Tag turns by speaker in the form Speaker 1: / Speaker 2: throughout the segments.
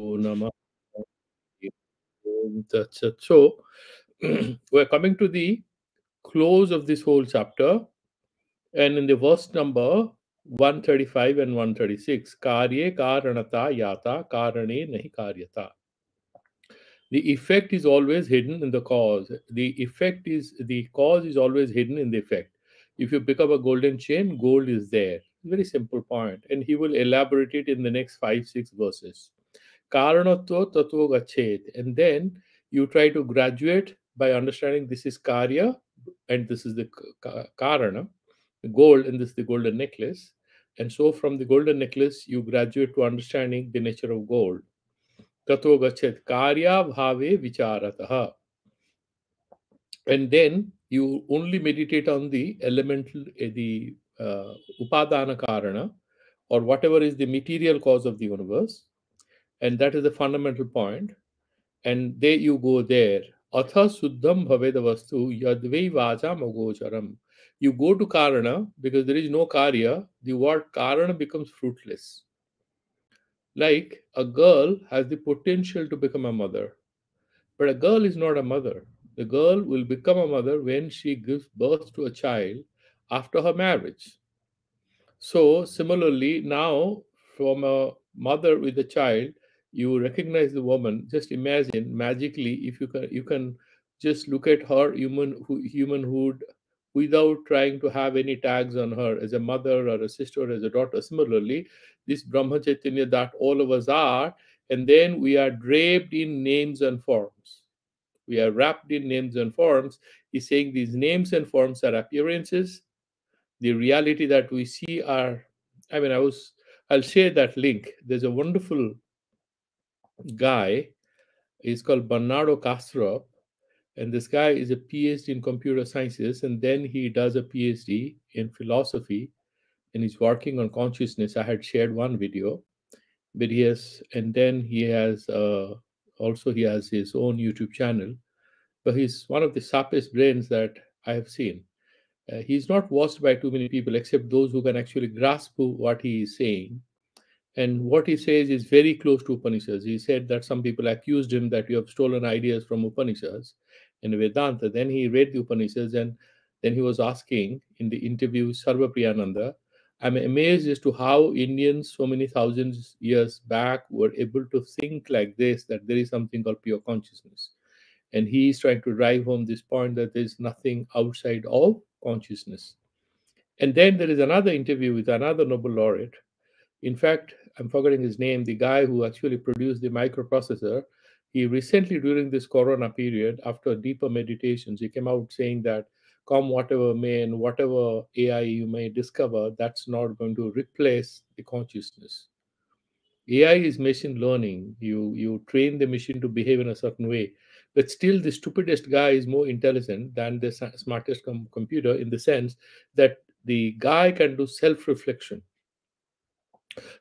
Speaker 1: Namah. So, we're coming to the close of this whole chapter, and in the verse number 135 and 136, Karye Karanata Yata Karane Nahi Karyata. The effect is always hidden in the cause. The cause is always hidden in the effect. If you pick up a golden chain, gold is there. Very simple point, and he will elaborate it in the next 5, 6 verses. Karanatva tattva gachet. And then you try to graduate by understanding this is Karya and this is the Karana, the gold, and this is the golden necklace. And so from the golden necklace, you graduate to understanding the nature of gold. Tattva gachet Karya bhave vicharataha. And then you only meditate on the elemental, upadana karana, or whatever is the material cause of the universe. And that is the fundamental point. And there you go there. Atha suddham bhaveda vastu yadvai vaja magocharam. You go to karana because there is no karya. The word karana becomes fruitless. Like a girl has the potential to become a mother, but a girl is not a mother. The girl will become a mother when she gives birth to a child after her marriage. So, similarly, now from a mother with a child, you recognize the woman. Just imagine magically if you can just look at her humanhood without trying to have any tags on her as a mother or a sister or as a daughter. Similarly, this Brahma Chaitanya that all of us are, and then we are draped in names and forms. We are wrapped in names and forms. He's saying these names and forms are appearances. The reality that we see are, I mean, I'll share that link. There's a wonderful guy. He's called Bernardo Castro, and this guy is a PhD in computer sciences, and then he does a PhD in philosophy, and he's working on consciousness. I had shared one video, but he has, and then he has also he has his own YouTube channel. But he's one of the sharpest brains that I have seen. He's not watched by too many people except those who can actually grasp what he is saying. And what he says is very close to Upanishads. He said that some people accused him that you have stolen ideas from Upanishads and Vedanta. Then he read the Upanishads, and then he was asking in the interview with Sarva Priyananda, I'm amazed as to how Indians so many thousands years back were able to think like this, that there is something called pure consciousness. And he is trying to drive home this point that there is nothing outside of consciousness. And then there is another interview with another Nobel laureate. In fact, I'm forgetting his name, the guy who actually produced the microprocessor. He recently, during this corona period, after deeper meditations, he came out saying that come whatever may and whatever AI you may discover, that's not going to replace the consciousness. AI is machine learning. You train the machine to behave in a certain way, but still the stupidest guy is more intelligent than the smartest computer, in the sense that the guy can do self-reflection.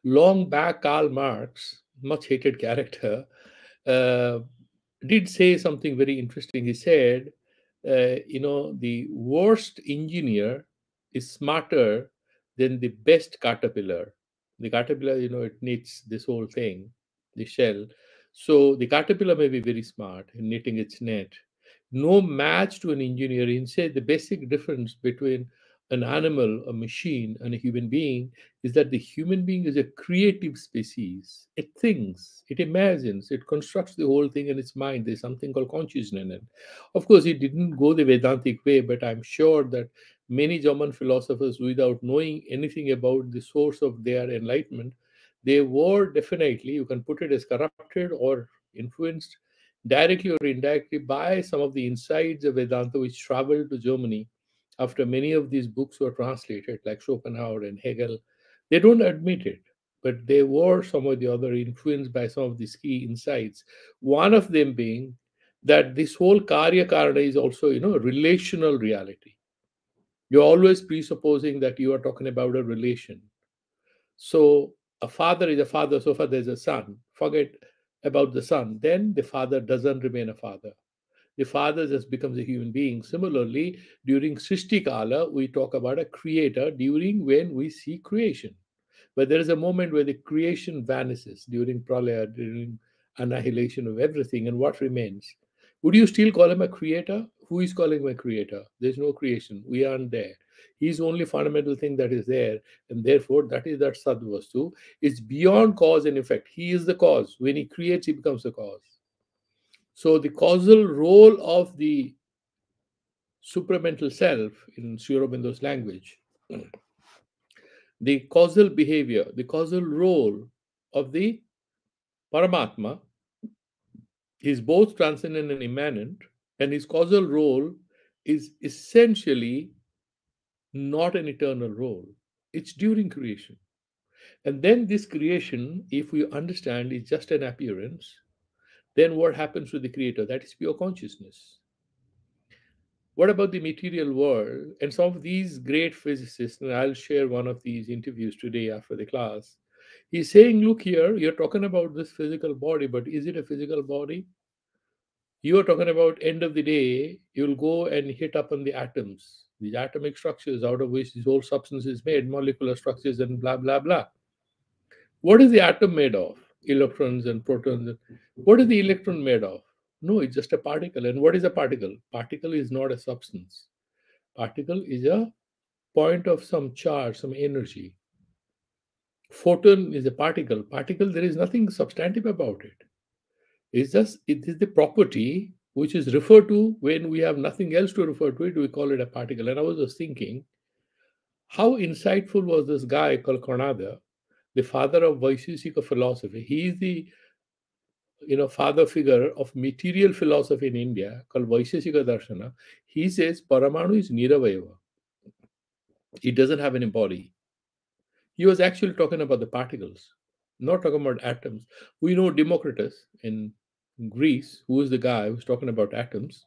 Speaker 1: Long back, Karl Marx, much hated character, uh, did say something very interesting. He said, the worst engineer is smarter than the best caterpillar. The caterpillar, it needs this whole thing, the shell. So the caterpillar may be very smart in knitting its net. No match to an engineer. He said the basic difference between an animal, a machine, and a human being is that the human being is a creative species. It thinks, it imagines, it constructs the whole thing in its mind. There's something called consciousness in it. Of course, it didn't go the Vedantic way, but I'm sure that many German philosophers, without knowing anything about the source of their enlightenment, they were definitely, you can put it as corrupted or influenced directly or indirectly by some of the insights of Vedanta which traveled to Germany after many of these books were translated, like Schopenhauer and Hegel. They don't admit it, but they were some or the other influenced by some of these key insights. One of them being that this whole Karya Karana is also, relational reality. You're always presupposing that you are talking about a relation. So a father is a father, so far there's a son. Forget about the son. Then the father doesn't remain a father. The father just becomes a human being. Similarly, during Srishti Kala, we talk about a creator during when we see creation. But there is a moment where the creation vanishes during Pralaya, during annihilation of everything, and what remains? Would you still call him a creator? Who is calling him a creator? There's no creation. We aren't there. He's the only fundamental thing that is there, and therefore that is that Sadvastu. It's beyond cause and effect. He is the cause. When he creates, he becomes the cause. So the causal role of the supramental self, in Sri Aurobindo's language, the causal behavior, the causal role of the Paramatma is both transcendent and immanent, and his causal role is essentially not an eternal role. It's during creation. And then this creation, if we understand, is just an appearance, then what happens to the creator? That is pure consciousness. What about the material world? And some of these great physicists, and I'll share one of these interviews today after the class, he's saying, look here, you're talking about this physical body, but is it a physical body? You are talking about end of the day, you'll go and hit upon the atoms, these atomic structures out of which this whole substance is made, molecular structures and blah, blah, blah. What is the atom made of? Electrons and protons. What is the electron made of? No, it's just a particle. And what is a particle? Particle is not a substance. Particle is a point of some charge, some energy. Photon is a particle. Particle, there is nothing substantive about it. It's just, it is the property which is referred to when we have nothing else to refer to it, we call it a particle. And I was just thinking, how insightful was this guy called Karnada, the father of Vaisheshika philosophy. He is the father figure of material philosophy in India called Vaisheshika Darshana. He says Paramanu is Niravayava. It doesn't have any body. He was actually talking about the particles, not talking about atoms. We know Democritus in Greece, who is the guy who's talking about atoms.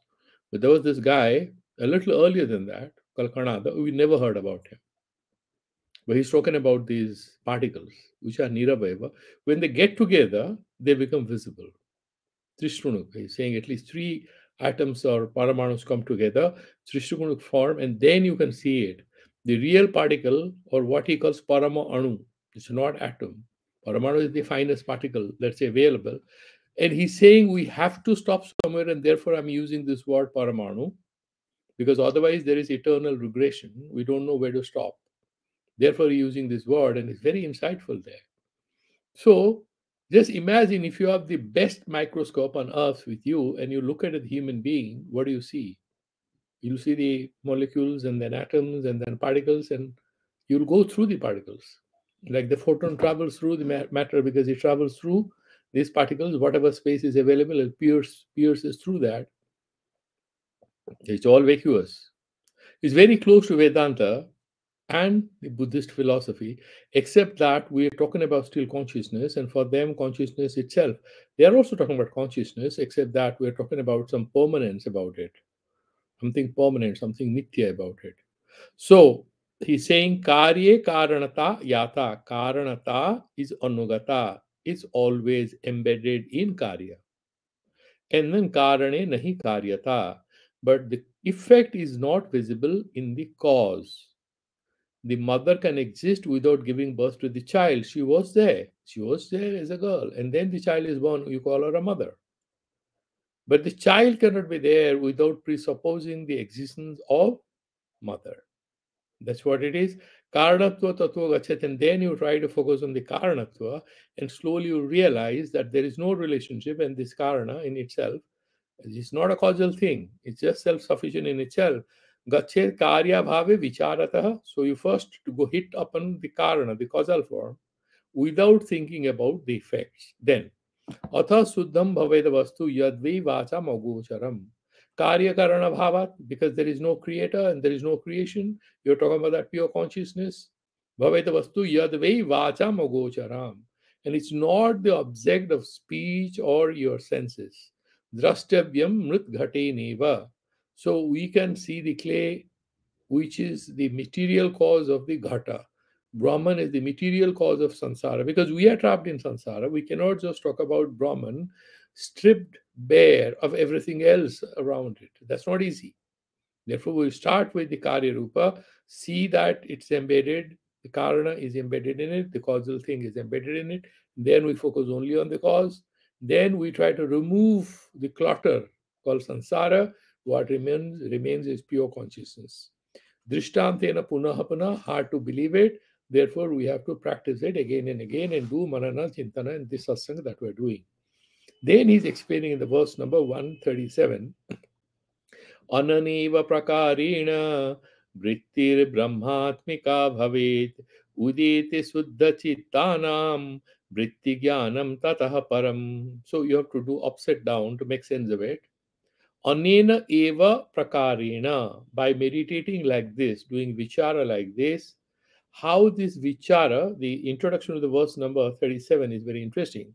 Speaker 1: But there was this guy a little earlier than that called Karnada. We never heard about him. But he's talking about these particles, which are Niravayava. When they get together, they become visible. Trishtunuk, he's saying at least three atoms or paramanus come together, Trishtunuk form, and then you can see it. The real particle, or what he calls Parama Anu, it's not atom. Paramanu is the finest particle that's available. And he's saying we have to stop somewhere, and therefore I'm using this word Paramanu, because otherwise there is eternal regression. We don't know where to stop. Therefore, using this word, and it's very insightful there. So, just imagine if you have the best microscope on earth with you and you look at a human being, what do you see? You'll see the molecules and then atoms and then particles, and you'll go through the particles. Like the photon travels through the matter because it travels through these particles, whatever space is available, it pierces through that. It's all vacuous. It's very close to Vedanta and the Buddhist philosophy, except that we are talking about still consciousness, and for them, consciousness itself. They are also talking about consciousness, except that we are talking about some permanence about it, something permanent, something nitya about it. So he's saying, Karye karanata yata. Karanata is anugata, it's always embedded in karya. And then karane nahi karyata, but the effect is not visible in the cause. The mother can exist without giving birth to the child. She was there. She was there as a girl. And then the child is born. You call her a mother. But the child cannot be there without presupposing the existence of mother. That's what it is. Karanatva tattva gachat. And then you try to focus on the karanatva, and slowly you realize that there is no relationship, and this karana in itself is not a causal thing. It's just self-sufficient in itself. Gachet karya bhave vicharatah. So you first to go hit upon the karana, the causal form, without thinking about the effects. Then, atha suddham bhaveda vastu yadvai vacha magocharam. Karya karana bhavat, because there is no creator and there is no creation. You're talking about that pure consciousness. Bhaveda vastu yadvai vacha magocharam. And it's not the object of speech or your senses. Drashtavyam mrit ghate neva. So we can see the clay, which is the material cause of the ghata. Brahman is the material cause of samsara, because we are trapped in samsara. We cannot just talk about Brahman stripped bare of everything else around it. That's not easy. Therefore, we start with the Karya Rupa, see that it's embedded, the Karana is embedded in it, the causal thing is embedded in it. Then we focus only on the cause. Then we try to remove the clutter called samsara. What remains is pure consciousness. Drishtantena punaha punah, hard to believe it. Therefore, we have to practice it again and again and do manana, chintana, and this satsanga that we're doing. Then he's explaining in the verse number 137, Ananiva prakarena vrittir brahmatmika bhavet udete suddha chittanam vritti jnanam tatah param. So you have to do upside down to make sense of it. Anena eva prakarena, by meditating like this, doing vichara like this. How this vichara, the introduction to the verse number 37 is very interesting.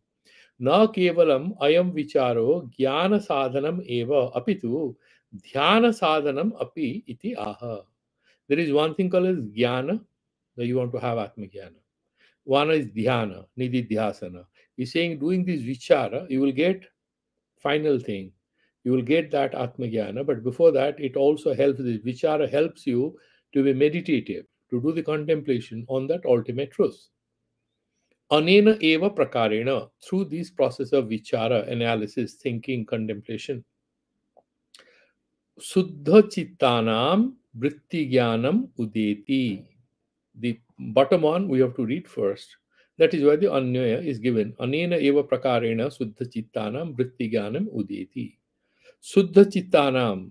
Speaker 1: न केवलम अयम विचारो ज्ञान साधनम एव अपितु ध्यान साधनम अपि इति आह. There is one thing called as jnana, that you want to have atma jnana. One is dhyana, nididhyasana. He's saying doing this vichara, you will get final thing. You will get that atma jnana, but before that, it also helps. This vichara helps you to be meditative, to do the contemplation on that ultimate truth. Anena eva prakarena, through this process of vichara, analysis, thinking, contemplation, suddha chittanam vritti jnanam udeti. The bottom one we have to read first. That is why the anyaya is given. Anena eva prakarena suddha chittanam vritti jnanam udeti. Suddha chittanam.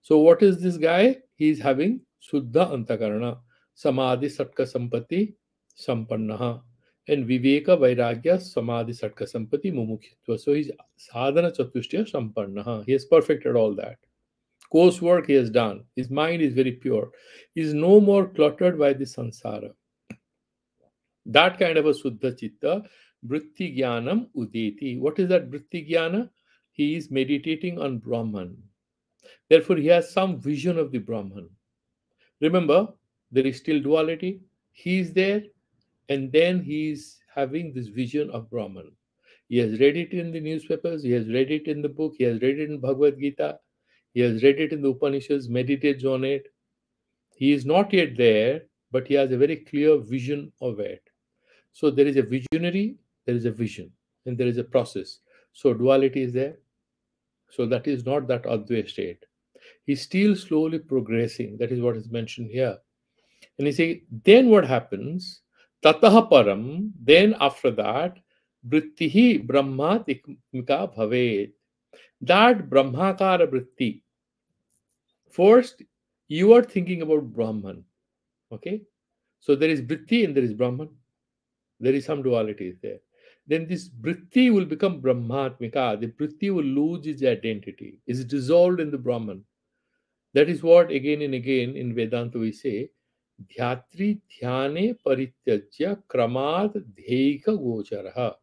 Speaker 1: So what is this guy? He is having suddha antakarana, samadhi satka sampatti sampannaha, and viveka vairagya samadhi satka sampatti mumukhitva. So he's sadhana chatushtya sampannaha. He has perfected all that. Coursework he has done. His mind is very pure. He is no more cluttered by the sansara. That kind of a suddha chitta, vritti jnanam udeti. What is that vritti jnana? He is meditating on Brahman. Therefore, he has some vision of the Brahman. Remember, there is still duality. He is there, and then he is having this vision of Brahman. He has read it in the newspapers, he has read it in the book, he has read it in Bhagavad Gita, he has read it in the Upanishads, meditates on it. He is not yet there, but he has a very clear vision of it. So there is a visionary, there is a vision, and there is a process. So duality is there. So that is not that Advaya state. He's still slowly progressing. That is what is mentioned here. And he say, then what happens? Tataha param, then after that, vrittihi brahmatikmika bhavet. That brahmakara vritti. First, you are thinking about Brahman. Okay? So there is vritti and there is Brahman. There is some duality there. Then this vritti will become brahmatmika. The vritti will lose its identity. Is dissolved in the Brahman. That is what again and again in Vedanta we say, dhyatri dhyane parityajya kramad dheika gocharaha.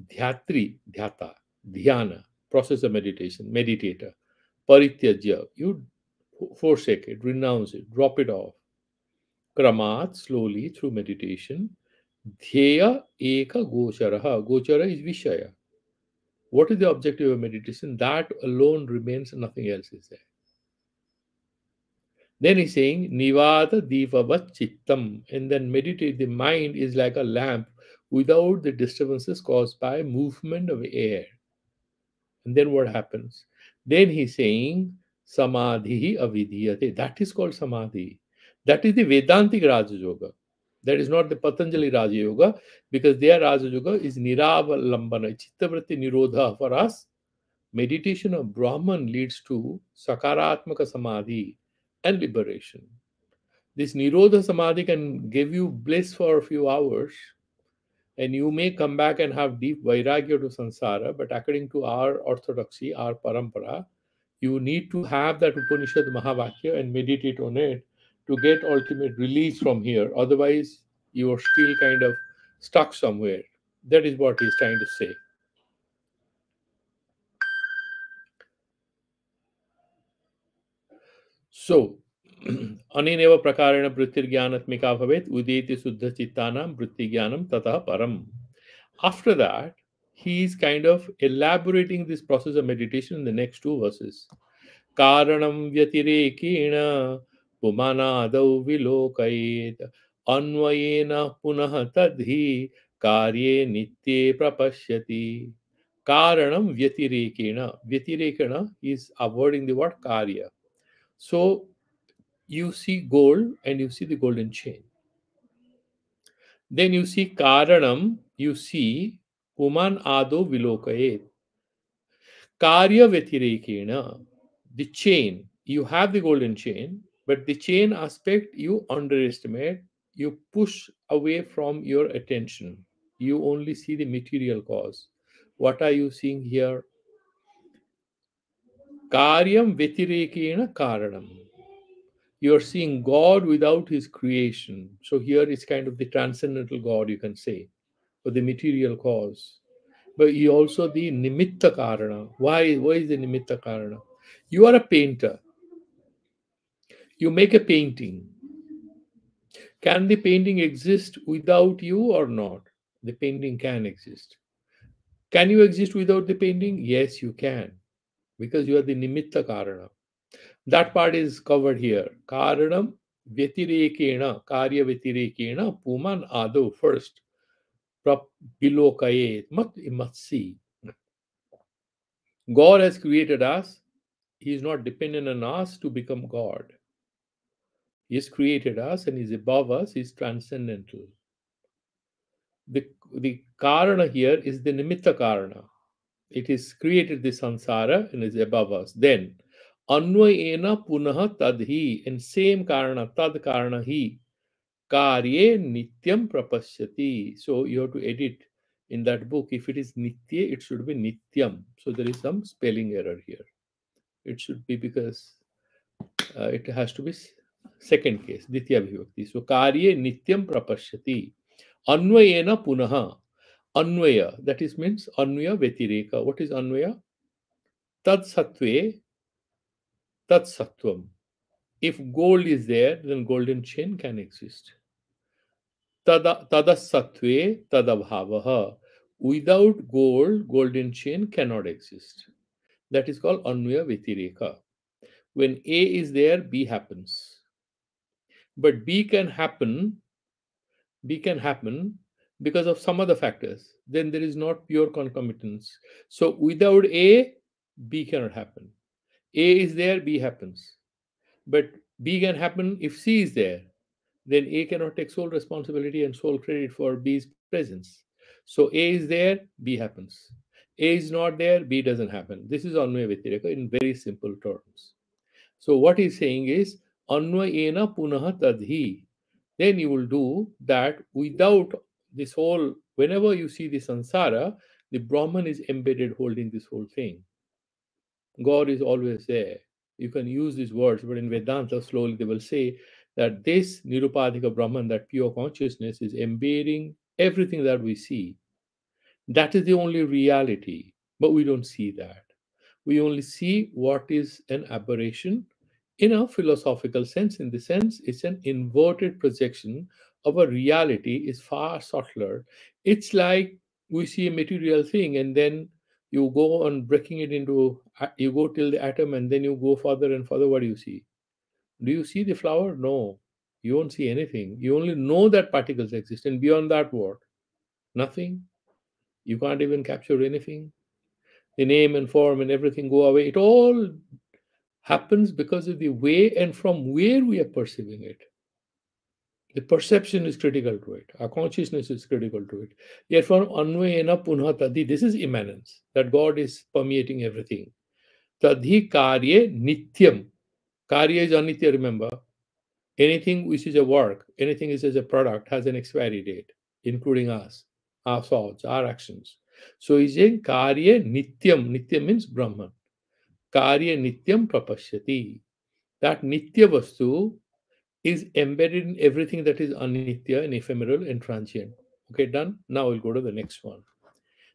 Speaker 1: Dhyatri, dhyata, dhyana, process of meditation, meditator. Parityajya, you forsake it, renounce it, drop it off. Kramat, slowly through meditation. Dheya eka gocharaha. Gochara is Vishaya. What is the objective of meditation? That alone remains, nothing else is there. Then he's saying, Nivada Divavat Chittam, and then meditate. The mind is like a lamp without the disturbances caused by movement of air. And then what happens? Then he's saying, Samadhi avidhiyate. That is called Samadhi. That is the Vedantic Raja Yoga. That is not the Patanjali Raja Yoga, because their Raja Yoga is Niravalambana, Chittavritti Nirodha. For us, meditation of Brahman leads to Sakaratmaka Samadhi and liberation. This Nirodha Samadhi can give you bliss for a few hours, and you may come back and have deep vairagya to samsara, but according to our orthodoxy, our parampara, you need to have that Upanishad Mahavakya and meditate on it to get ultimate release from here. Otherwise, you are still kind of stuck somewhere. That is what he's trying to say. So, Anineva prakarena vrittirgyanatmika bhavet udeti suddha chittanam vrittigyanam tatah param. After that, he is kind of elaborating this process of meditation in the next two verses. Karanam vyatirekena pumanadau vilokayet anvayena punah tadhi karye nitye prapashyati. Karanam vyatirekena. Vyatirekena is avoiding the word karya. So you see gold and you see the golden chain. Then you see Karanam, you see Puman Ado Vilokayet. Karya Vyatirekena, the chain. You have the golden chain, but the chain aspect you underestimate, you push away from your attention. You only see the material cause. What are you seeing here? Karyam Vyatirekena Karanam. You're seeing God without his creation. So here is kind of the transcendental God, you can say, or the material cause. But he also the nimitta karana. Why is the nimitta karana? You are a painter. You make a painting. Can the painting exist without you or not? The painting can exist. Can you exist without the painting? Yes, you can, because you are the nimitta karana. That part is covered here. Karanam vyatirekena, karya vyatirekena, puman ado first. Bilokayet, must see. God has created us. He is not dependent on us to become God. He has created us and is above us, is transcendental. The karana here is the nimitta karana. It is created the samsara and is above us. Then anvayena punaha tadhi, and same karana, tad karana hi, karye nityam prapashyati. So you have to edit in that book. If it is nitya, it should be nityam. So there is some spelling error here. It should be because it has to be second case, ditya vibhakti. So karye nityam prapashyati. Anvayena punaha. Anvaya, that is means anvaya vetireka. What is anvaya? Tad satve, tad sattvam. If gold is there, then golden chain can exist. Tada satve, tadabhavaha. Without gold, golden chain cannot exist. That is called anvaya vetireka. When A is there, B happens. But B can happen because of some other factors. Then there is not pure concomitance. So without A, B cannot happen. A is there, B happens. But B can happen if C is there. Then A cannot take sole responsibility and sole credit for B's presence. So A is there, B happens. A is not there, B doesn't happen. This is Anvaya Vyatireka in very simple terms. So what he's saying is Anvayena punaha tadhi. Then you will do that without this whole, whenever you see the samsara, the Brahman is embedded holding this whole thing. God is always there. You can use these words, but in Vedanta, slowly they will say that this Nirupadhika Brahman, that pure consciousness, is embedding everything that we see. That is the only reality, but we don't see that. We only see what is an aberration in a philosophical sense. In the sense, it's an inverted projection of a reality is far subtler. It's like we see a material thing and then you go on breaking it into, you go till the atom and then you go further and further. What do you see? Do you see the flower? No, you won't see anything. You only know that particles exist, and beyond that, what? Nothing. You can't even capture anything. The name and form and everything go away. It all happens because of the way and from where we are perceiving it. The perception is critical to it. Our consciousness is critical to it. Therefore, anvayena punha tadhi, this is immanence, that God is permeating everything. Tadhi karye nityam. Karya is anitya, remember. Anything which is a work, anything which is a product has an expiry date, including us, our thoughts, our actions. So he's saying karya nityam. Nityam means Brahman. Karya nityam prapashyati. That nitya vastu is embedded in everything that is anitya and ephemeral and transient. Okay, done? Now we'll go to the next one.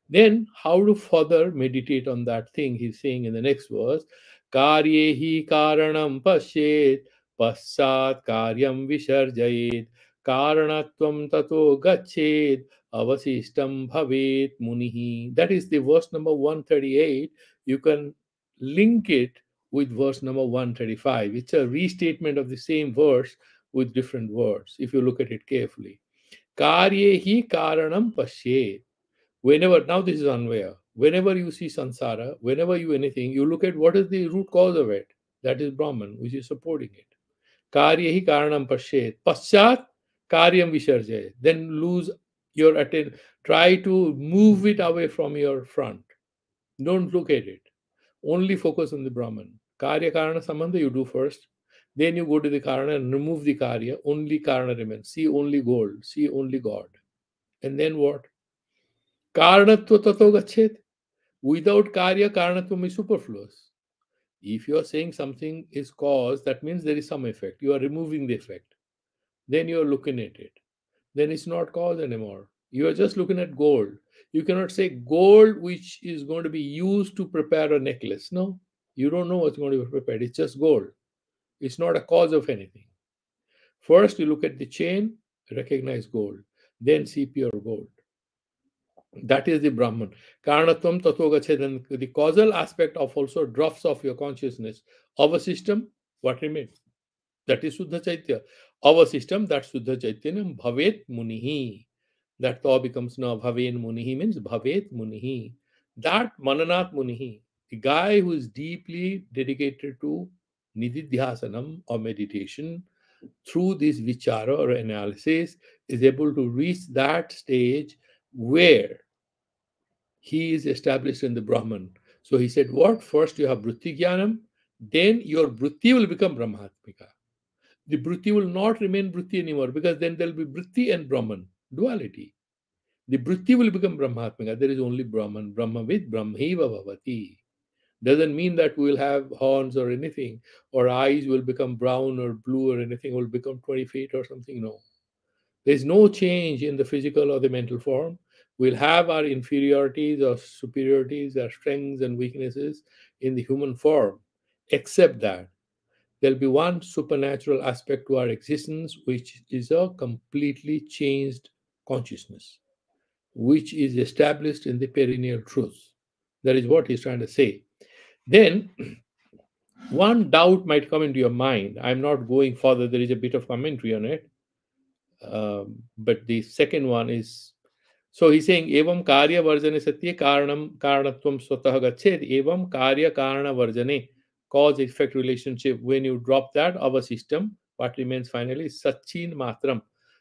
Speaker 1: Then, how to further meditate on that thing? He's saying in the next verse, Karyehi karanam pashet, passat karyam visarjayet, karanatvam tato gachet, avasishtam bhavet munihi. That is the verse number 138. You can link it with verse number 135. It's a restatement of the same verse with different words, if you look at it carefully. Karyehi karanam pashet. Whenever, now this is Anvaya. Whenever you see samsara, whenever you anything, you look at what is the root cause of it. That is Brahman, which is supporting it. Karya hi karanam pashyet. Paschat karyam visarjay. Then lose your attention. Try to move it away from your front. Don't look at it. Only focus on the Brahman. Karya Karana Sambandha you do first. Then you go to the Karana and remove the Karya. Only Karana remains. See only gold. See only God. And then what? Karanatva tato gachet. Without Karya, Karanatvam is superfluous. If you are saying something is cause, that means there is some effect. You are removing the effect. Then you are looking at it. Then it's not cause anymore. You are just looking at gold. You cannot say gold which is going to be used to prepare a necklace. No, you don't know what's going to be prepared. It's just gold. It's not a cause of anything. First, you look at the chain, recognize gold, then see pure gold. That is the Brahman. Karanatvam tattva then the causal aspect of also drops off your consciousness. Our system, what remains? That is Suddha Chaitya. Our system, that Suddha Chaitanya, Bhavet Munihi. That Thaw becomes now Bhaven Munihi means Bhavet Munihi. That Mananat Munihi, the guy who is deeply dedicated to Nididhyasanam or meditation, through this vichara or analysis, is able to reach that stage where he is established in the Brahman. So he said, what? First you have Vritti Jnanam, then your Vritti will become Brahmatmika. The Vritti will not remain Vritti anymore because then there will be Vritti and Brahman, duality. The Vritti will become Brahmatmika. There is only Brahman. Brahmavid Brahmaiva Bhavati. Doesn't mean that we will have horns or anything, or eyes will become brown or blue or anything, will become 20 feet or something. No. There's no change in the physical or the mental form. We'll have our inferiorities or superiorities, our strengths and weaknesses in the human form, except that there'll be one supernatural aspect to our existence, which is a completely changed consciousness, which is established in the perennial truth. That is what he's trying to say. Then, one doubt might come into your mind. I'm not going further, there is a bit of commentary on it. But the second one is, so he's saying, Evam Karya Varjane Satya Karanatvam Swatah Gachet, Evam Karya Karana Varjane, cause effect relationship. When you drop that, our system, what remains finally is Satchin Matram,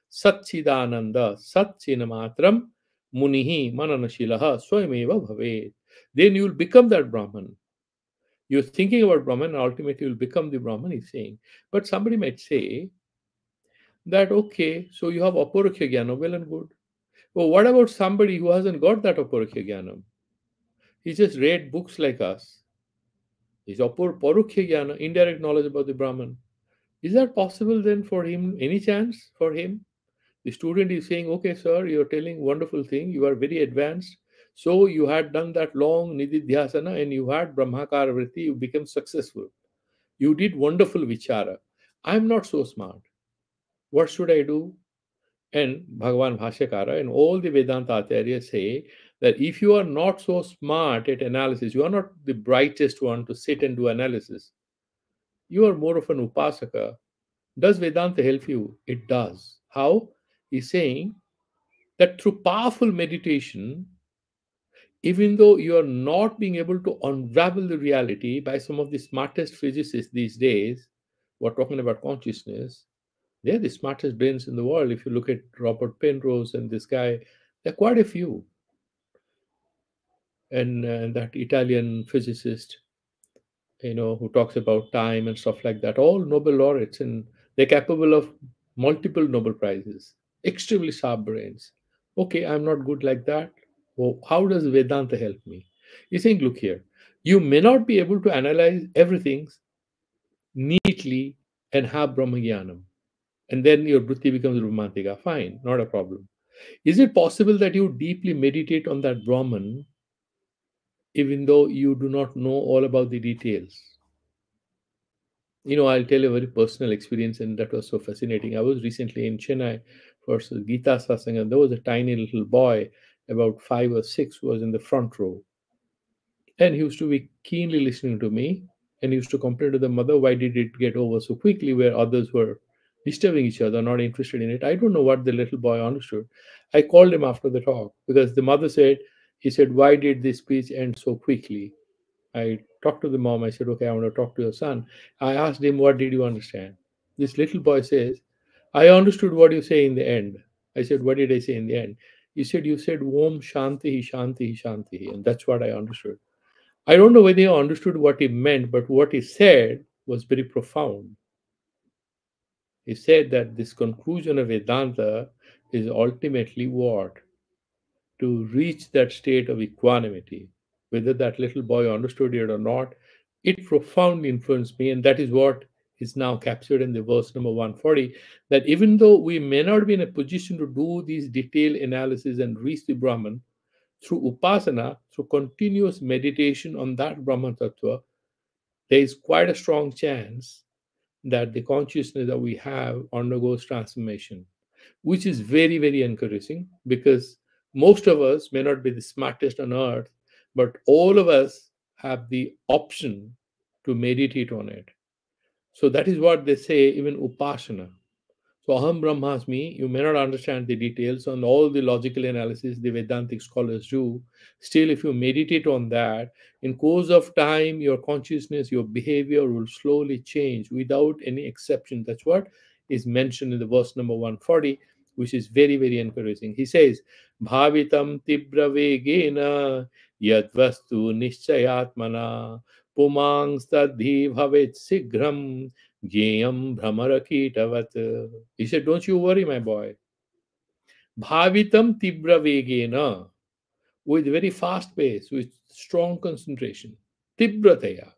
Speaker 1: Satchidananda, Satchin Matram, Munihi Mananashilaha, Swameva Bhave. Then you will become that Brahman. You're thinking about Brahman, and ultimately you'll become the Brahman, he's saying. But somebody might say that, okay, so you have Aparoksha Jnana, well and good. Well, what about somebody who hasn't got that Aparoksha Jnana? He just read books like us. He's Aparoksha Jnana, indirect knowledge about the Brahman. Is that possible then for him? Any chance for him? The student is saying, okay, sir, you're telling wonderful thing. You are very advanced. So you had done that long Nididhyasana and you had Brahmakara Vritti. You became successful. You did wonderful vichara. I'm not so smart. What should I do? And Bhagavan Bhashyakara and all the Vedanta Acharyas say that if you are not so smart at analysis, you are not the brightest one to sit and do analysis, you are more of an upasaka. Does Vedanta help you? It does. How? He's saying that through powerful meditation, even though you are not being able to unravel the reality by some of the smartest physicists these days, we're talking about consciousness, they're the smartest brains in the world. If you look at Robert Penrose and this guy, there are quite a few. And that Italian physicist, who talks about time and stuff like that, all Nobel laureates, and they're capable of multiple Nobel Prizes, extremely sharp brains. Okay, I'm not good like that. Well, how does Vedanta help me? You think, look here, you may not be able to analyze everything neatly and have Brahmagyanam, and then your Vritti becomes Brahmantika. Fine, not a problem. Is it possible that you deeply meditate on that Brahman even though you do not know all about the details? I'll tell you a very personal experience, and that was so fascinating. I was recently in Chennai for Gita Satsang, and there was a tiny little boy, about 5 or 6, who was in the front row. And he used to be keenly listening to me, and he used to complain to the mother, why did it get over so quickly, where others were disturbing each other, not interested in it. I don't know what the little boy understood. I called him after the talk because the mother said, He said, "Why did this speech end so quickly?" I talked to the mom. I said, "Okay, I want to talk to your son." I asked him, "What did you understand?" This little boy says, "I understood what you say in the end." I said, "What did I say in the end?" He said, "You said Om Shanti, Shanti, Shanti." And that's what I understood. I don't know whether he understood what he meant, but what he said was very profound. He said that this conclusion of Vedanta is ultimately what? To reach that state of equanimity. Whether that little boy understood it or not, it profoundly influenced me. And that is what is now captured in the verse number 140, that even though we may not be in a position to do these detailed analysis and reach the Brahman, through upasana, through continuous meditation on that Brahman Tattva, there is quite a strong chance that the consciousness that we have undergoes transformation, which is very, very encouraging, because most of us may not be the smartest on earth, but all of us have the option to meditate on it. So that is what they say, even upasana. So Aham Brahmasmi, you may not understand the details on all the logical analysis the Vedantic scholars do. Still, if you meditate on that, in course of time, your consciousness, your behavior will slowly change without any exception. That's what is mentioned in the verse number 140, which is very, very encouraging. He says, Bhavitam tibra vegena yadvastu nischayatmana pumang stadhi bhavet sigram Jayam Bhramara. He said, "Don't you worry, my boy. Bhavitam Tibra Vegena, with very fast pace, with strong concentration. Tibrataya,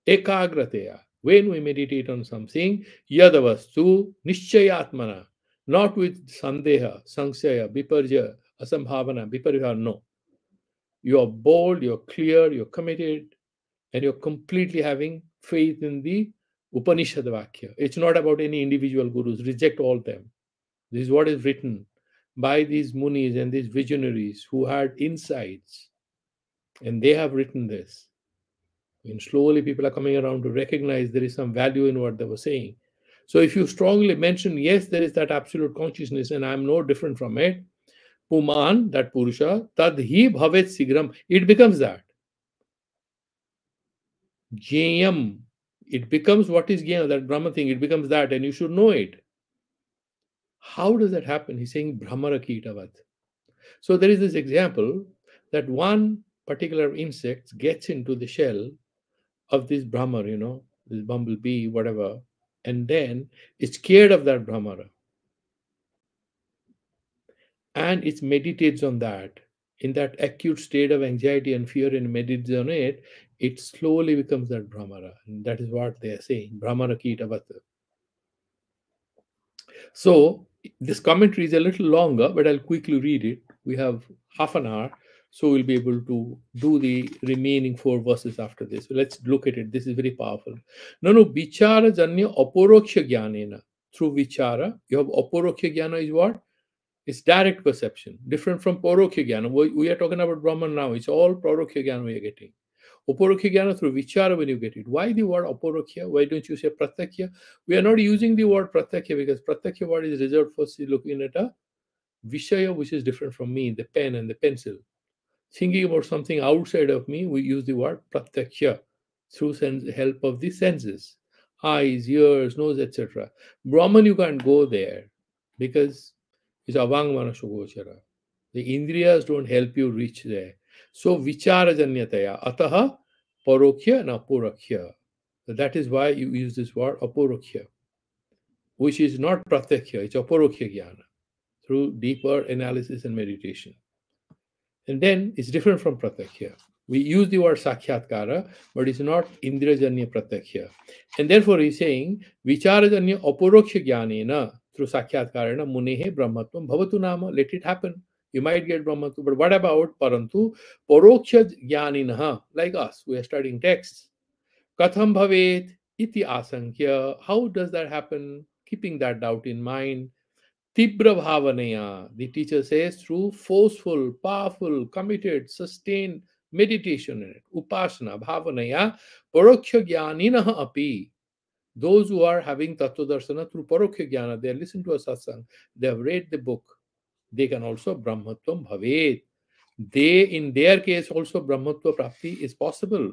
Speaker 1: Ekagrateya. When we meditate on something, Yadavastu Nishchayatmana, not with Sandeha, Sangsaya, Viparja, Asambhavana, Viparja, no. You are bold, you're clear, you're committed, and you're completely having faith in the Upanishad Vakya. It's not about any individual gurus, reject all them. This is what is written by these munis and these visionaries who had insights, and they have written this. And slowly people are coming around to recognize there is some value in what they were saying. So if you strongly mention, yes, there is that absolute consciousness, and I'm no different from it, Puman, that Purusha, Tadhi Bhavet Sigram, it becomes that. Jayam, it becomes what is Jnana, that Brahma thing, it becomes that, and you should know it. How does that happen? He's saying Brahmara Kitavat. So there is this example that one particular insect gets into the shell of this Brahmar, this bumblebee, whatever, and then it's scared of that Brahmara, and it meditates on that. In that acute state of anxiety and fear and meditates on it, it slowly becomes that Brahmara. And that is what they are saying, Brahmara Kitavata. So this commentary is a little longer, but I'll quickly read it. We have half an hour, so we'll be able to do the remaining 4 verses after this. So let's look at it. This is very powerful. No, vichara janya aporoksha jnanena. Through vichara, you have aporoksha jnana is what? It's direct perception, different from paroksha jnana. We are talking about Brahman now. It's all paroksha jnana we are getting. Uporoksha jnana through vichara when you get it. Why the word aporoksha? Why don't you say pratyakya? We are not using the word pratyakya because pratyakya word is reserved for looking at a vishaya which is different from me, the pen and the pencil. Thinking about something outside of me, we use the word pratyakya through help of the senses, eyes, ears, nose, etc. Brahman, you can't go there because it's avang manashogochara. The indriyas don't help you reach there. So vichara janyataya ataha parokya na aporokhya. So that is why you use this word aporokhya, which is not pratyakya, it's aporokhya jnana through deeper analysis and meditation. And then it's different from pratyakya. We use the word sakyatkara, but it's not indrajanya pratyakya. And therefore he's saying, vicharajanya aporoksha jnanena, through sakyatkarana munehe brahmatvam bhavatu nama, let it happen. You might get brahmatva, but what about parantu paroksha jnaninaha, like us, we are studying texts. Katham bhavet iti asankya, how does that happen? Keeping that doubt in mind. Tibra bhavanaya, the teacher says, through forceful, powerful, committed, sustained meditation in it. Upasana, bhavanaya, paroksha jnaninaha api. Those who are having tattva darsana through paroksha jnana, they listen to a satsang, they have read the book, they can also brahmatvam bhavet. They, in their case, also Brahmatva Prapti is possible.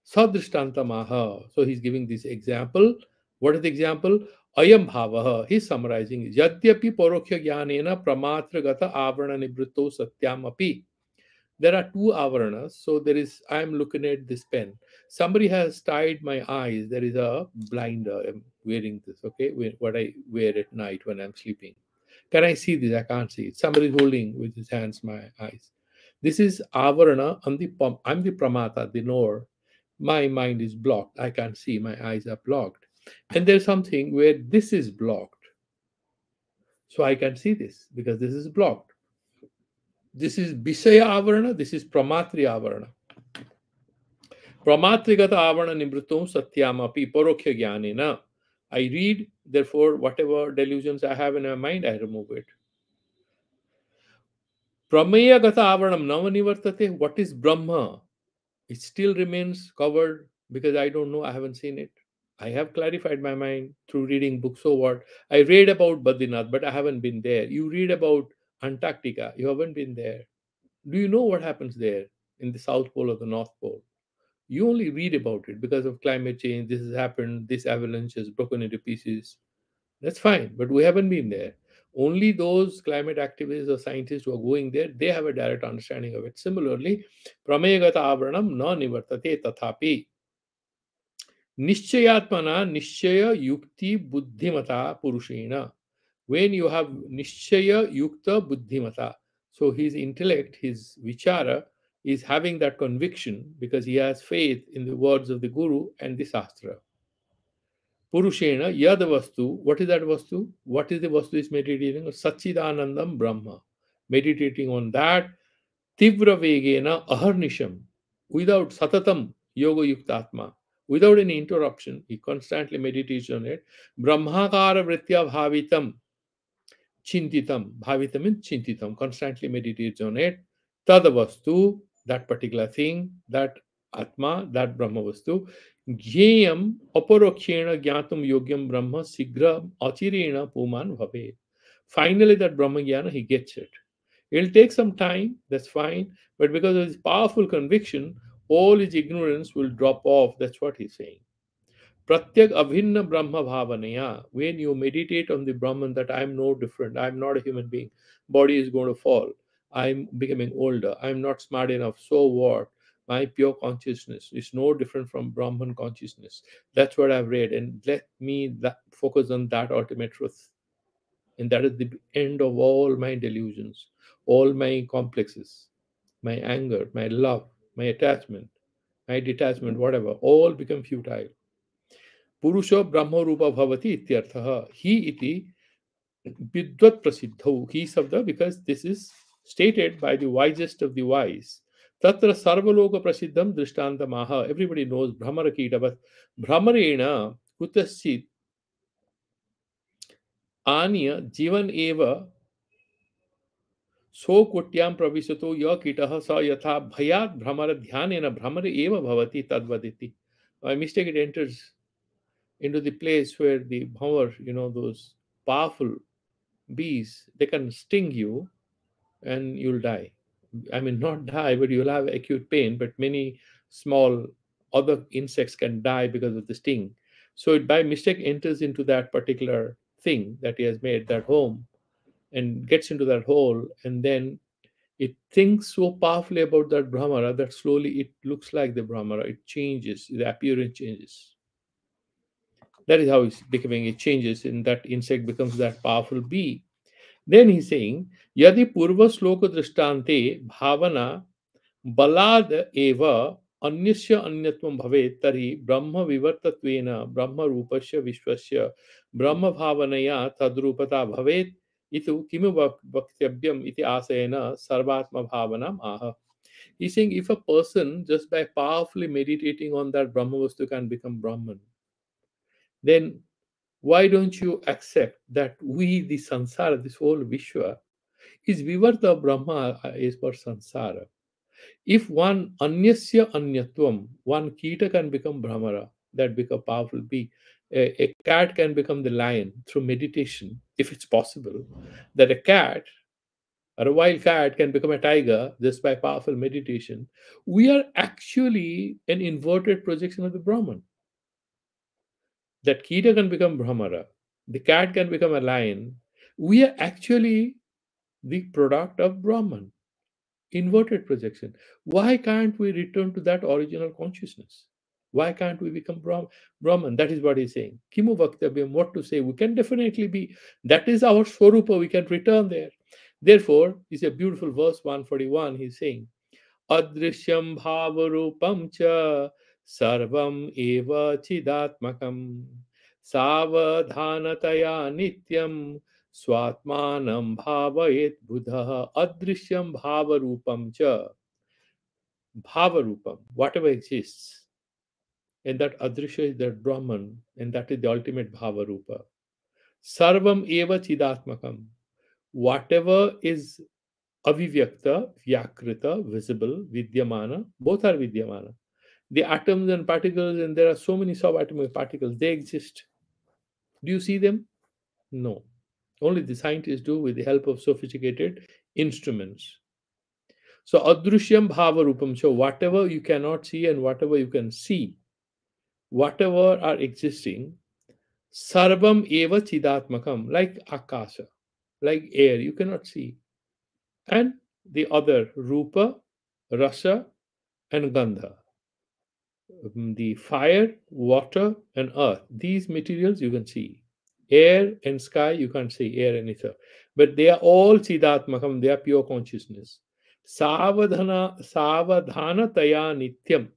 Speaker 1: Sadrishtantamaha. So he's giving this example. What is the example? Ayam bhavaha. He's summarizing. Yadyapi paroksha jnanena pramatragata avarana nibritto satyam api. There are two avaranas. So there is, I'm looking at this pen. Somebody has tied my eyes. There is a blinder. I'm wearing this, okay? What I wear at night when I'm sleeping. Can I see this? I can't see it. Somebody is holding with his hands my eyes. This is avarana. I'm the pramata, the knower. My mind is blocked. I can't see. My eyes are blocked. And there's something where this is blocked. So I can see this because this is blocked. This is Visaya avarana. This is Pramatri avarana. Pramatrigata avarana nimrutum satyamapi parokya jnanena. I read, therefore, whatever delusions I have in my mind, I remove it. Prameya gata avaranam navanivartate. What is Brahma? It still remains covered because I don't know, I haven't seen it. I have clarified my mind through reading books. So what? I read about Badrinath, but I haven't been there. You read about Antarctica, you haven't been there. Do you know what happens there in the South Pole or the North Pole? You only read about it because of climate change. This has happened, this avalanche has broken into pieces. That's fine, but we haven't been there. Only those climate activists or scientists who are going there, they have a direct understanding of it. Similarly, prameyagata avaranam na nivartate tathapi. Nishchayatmana nishchaya yukti buddhimata purushena. When you have nishchaya yukta buddhimata, so his intellect, his vichara, is having that conviction because he has faith in the words of the Guru and the Shastra. Purushena yad vastu. What is that vastu? What is the vastu is meditating on? Sachidanandam Brahma. Meditating on that. Tivra vegena aharnisham. Without satatam yoga yuktatma. Without any interruption. He constantly meditates on it. Brahmakara vritya bhavitam. Chintitam. Bhavitam means chintitam. Constantly meditates on it. Tadavastu. That particular thing. That Atma. That Brahma vastu. Jneyam aparokshena jnatum yogyam brahma sigra achirena puman bhave. Finally, that Brahma jnana, he gets it. It'll take some time, that's fine, but because of his powerful conviction, all his ignorance will drop off. That's what he's saying. Pratyak abhinna Brahma bhavanaya. When you meditate on the Brahman that I'm no different, I'm not a human being, body is going to fall, I'm becoming older, I'm not smart enough, so what? My pure consciousness is no different from Brahman consciousness. That's what I've read, and let me focus on that ultimate truth. And that is the end of all my delusions, all my complexes, my anger, my love, my attachment, my detachment, whatever, all become futile. Purusha Brahma Rupa Bhavati Ityartha. He iti Vidvat Prasiddho. He sabda, because this is stated by the wisest of the wise. Tatra Sarvaloka Prasiddham Drishtantamaha. Everybody knows Brahmara Kita, but Brahmarena Kutasit Anya Jivan Eva सो कोट्यां प्रविशतो य कीटः स यथा भयात् भ्रमर ध्यानेन भ्रमर एव भवति तद्वदिति. By mistake it enters into the place where the bhavar, those powerful bees, they can sting you and you'll die. I mean, not die, but you'll have acute pain, but many small other insects can die because of the sting. So it by mistake enters into that particular thing that he has made, that home, and gets into that hole, and then it thinks so powerfully about that Brahmara that slowly it looks like the Brahmara. It changes, the appearance changes. That is how it's becoming. It changes, and that insect becomes that powerful bee. Then he's saying, Yadi Purva Sloka Drishtante Bhavana Balad Eva Anyasya Anyatvam Bhave Tari Brahma Vivartatvena Brahma Rupasya Vishwasya Brahma Bhavanaya Tadrupata Bhavet Itu Kimu Bhaktyabhyam Iti Asayana Sarvatma Bhavanam Aha. He's saying if a person just by powerfully meditating on that Brahma Vastu can become Brahman, then why don't you accept that we, the Sansara, this whole Vishwa, is Vivarta Brahma is for Sansara. If one Anyasya Anyatvam, one Kita can become Brahmara, that become powerful bee. A cat can become the lion through meditation, if it's possible. That a cat or a wild cat can become a tiger just by powerful meditation. We are actually an inverted projection of the Brahman. That Kita can become Brahmara, the cat can become a lion. We are actually the product of Brahman, inverted projection. Why can't we return to that original consciousness? Why can't we become Brahman? That is what he's saying. Kimu Vaktavyam, what to say? We can definitely be. That is our Swarupa. We can return there. Therefore, it's a beautiful verse 141. He's saying, Adrishyam bhavarupam cha sarvam eva chidatmakam savadhanataya nityam swatmanam bhavayet buddha. Adrishyam bhavarupam cha, bhavarupam, whatever exists, and that adrishya is that Brahman, and that is the ultimate bhavarupa. Sarvam eva chidatmakam, whatever is avivyakta, vyakrita, visible, vidyamana, both are vidyamana. The atoms and particles, and there are so many subatomic particles, they exist. Do you see them? No. Only the scientists do with the help of sophisticated instruments. So adrishyam bhava rupam. So whatever you cannot see and whatever you can see, whatever are existing, sarvam eva chidatmakam, like akasha, like air, you cannot see. And the other rupa, rasa, and gandha. The fire, water, and earth, these materials you can see. Air and sky, you can't see air and ether. But they are all chidatmakam, they are pure consciousness. Savadhana taya nityam.